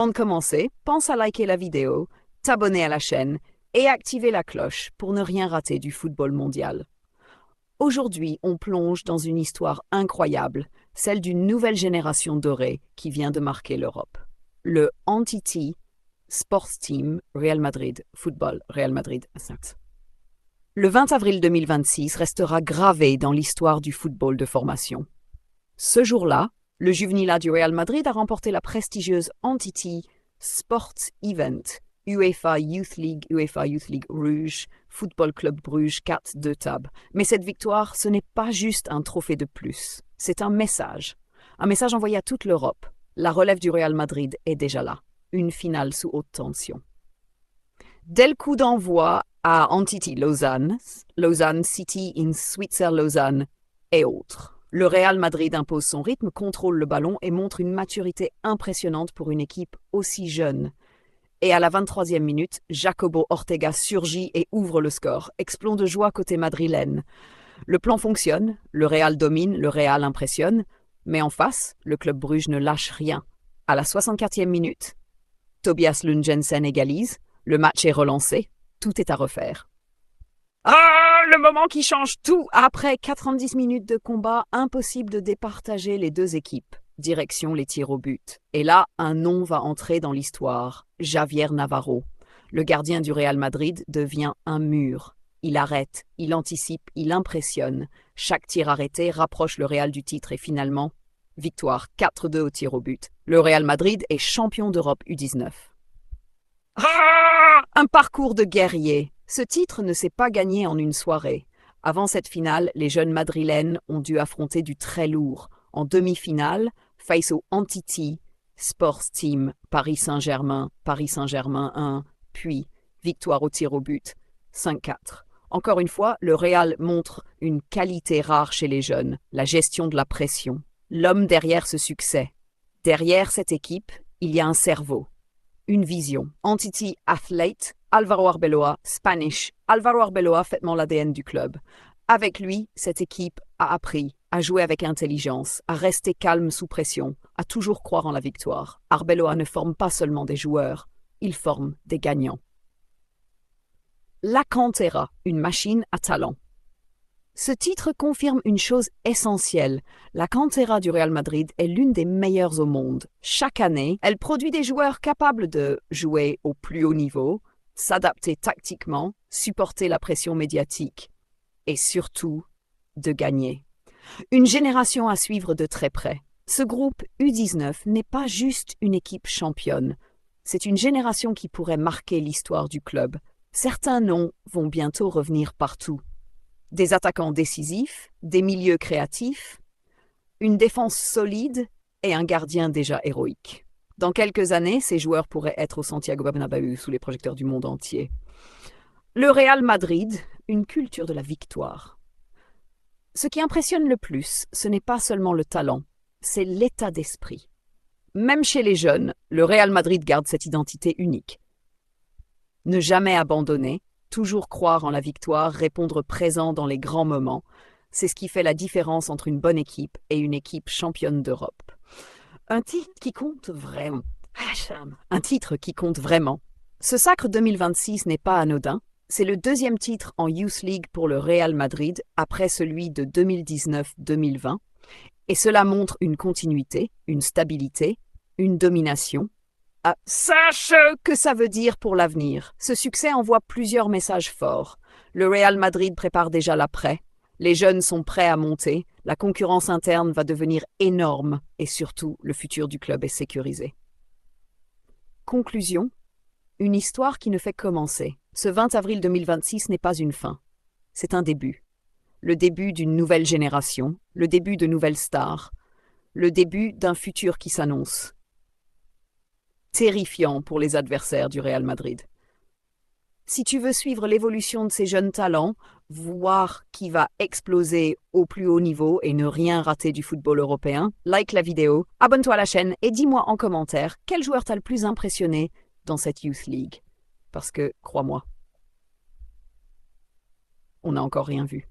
Avant de commencer, pense à liker la vidéo, t'abonner à la chaîne et activer la cloche pour ne rien rater du football mondial. Aujourd'hui, on plonge dans une histoire incroyable, celle d'une nouvelle génération dorée qui vient de marquer l'Europe. Le Entity Sports Team Real Madrid Football Real Madrid. Le 20 avril 2026 restera gravé dans l'histoire du football de formation. Ce jour-là, le Juvenil du Real Madrid a remporté la prestigieuse Entity Sports Event UEFA Youth League Rouge, Football Club Bruges 4-2 Tab. Mais cette victoire, ce n'est pas juste un trophée de plus, c'est un message envoyé à toute l'Europe. La relève du Real Madrid est déjà là, une finale sous haute tension. Dès le coup d'envoi à Entity Lausanne City in Switzer Lausanne et autres, le Real Madrid impose son rythme, contrôle le ballon et montre une maturité impressionnante pour une équipe aussi jeune. Et à la 23e minute, Jacobo Ortega surgit et ouvre le score. Explon de joie côté madrilène. Le plan fonctionne, le Real domine, le Real impressionne, mais en face, le club Bruges ne lâche rien. À la 64e minute, Tobias Lund Jensen égalise, le match est relancé, tout est à refaire. Ah, le moment qui change tout! Après 90 minutes de combat, impossible de départager les deux équipes. Direction les tirs au but. Et là, un nom va entrer dans l'histoire. Javier Navarro. Le gardien du Real Madrid devient un mur. Il arrête, il anticipe, il impressionne. Chaque tir arrêté rapproche le Real du titre et finalement, victoire 4-2 au tir au but. Le Real Madrid est champion d'Europe U19. Ah, un parcours de guerrier. Ce titre ne s'est pas gagné en une soirée. Avant cette finale, les jeunes madrilènes ont dû affronter du très lourd. En demi-finale, face au Entity Sports Team Paris Saint-Germain 1, puis victoire au tir au but 5-4. Encore une fois, le Real montre une qualité rare chez les jeunes, la gestion de la pression. L'homme derrière ce succès. Derrière cette équipe, il y a un cerveau, une vision. Entity Athlete, Álvaro Arbeloa, Spanish. Álvaro Arbeloa fait l'ADN du club. Avec lui, cette équipe a appris à jouer avec intelligence, à rester calme sous pression, à toujours croire en la victoire. Arbeloa ne forme pas seulement des joueurs, il forme des gagnants. La Cantera, une machine à talent. Ce titre confirme une chose essentielle. La Cantera du Real Madrid est l'une des meilleures au monde. Chaque année, elle produit des joueurs capables de jouer au plus haut niveau, s'adapter tactiquement, supporter la pression médiatique et surtout de gagner. Une génération à suivre de très près. Ce groupe U19 n'est pas juste une équipe championne. C'est une génération qui pourrait marquer l'histoire du club. Certains noms vont bientôt revenir partout. Des attaquants décisifs, des milieux créatifs, une défense solide et un gardien déjà héroïque. Dans quelques années, ces joueurs pourraient être au Santiago Bernabéu sous les projecteurs du monde entier. Le Real Madrid, une culture de la victoire. Ce qui impressionne le plus, ce n'est pas seulement le talent, c'est l'état d'esprit. Même chez les jeunes, le Real Madrid garde cette identité unique. Ne jamais abandonner, toujours croire en la victoire, répondre présent dans les grands moments, c'est ce qui fait la différence entre une bonne équipe et une équipe championne d'Europe. Un titre qui compte vraiment. Un titre qui compte vraiment. Ce sacre 2026 n'est pas anodin. C'est le deuxième titre en Youth League pour le Real Madrid après celui de 2019-2020. Et cela montre une continuité, une stabilité, une domination. Sache que ça veut dire pour l'avenir. Ce succès envoie plusieurs messages forts. Le Real Madrid prépare déjà l'après. Les jeunes sont prêts à monter. La concurrence interne va devenir énorme. Et surtout, le futur du club est sécurisé. Conclusion. Une histoire qui ne fait que commencer. Ce 20 avril 2026 n'est pas une fin. C'est un début. Le début d'une nouvelle génération, le début de nouvelles stars, le début d'un futur qui s'annonce. Terrifiant pour les adversaires du Real Madrid. Si tu veux suivre l'évolution de ces jeunes talents, voir qui va exploser au plus haut niveau et ne rien rater du football européen, like la vidéo, abonne-toi à la chaîne et dis-moi en commentaire quel joueur t'a le plus impressionné dans cette Youth League. Parce que, crois-moi, on n'a encore rien vu.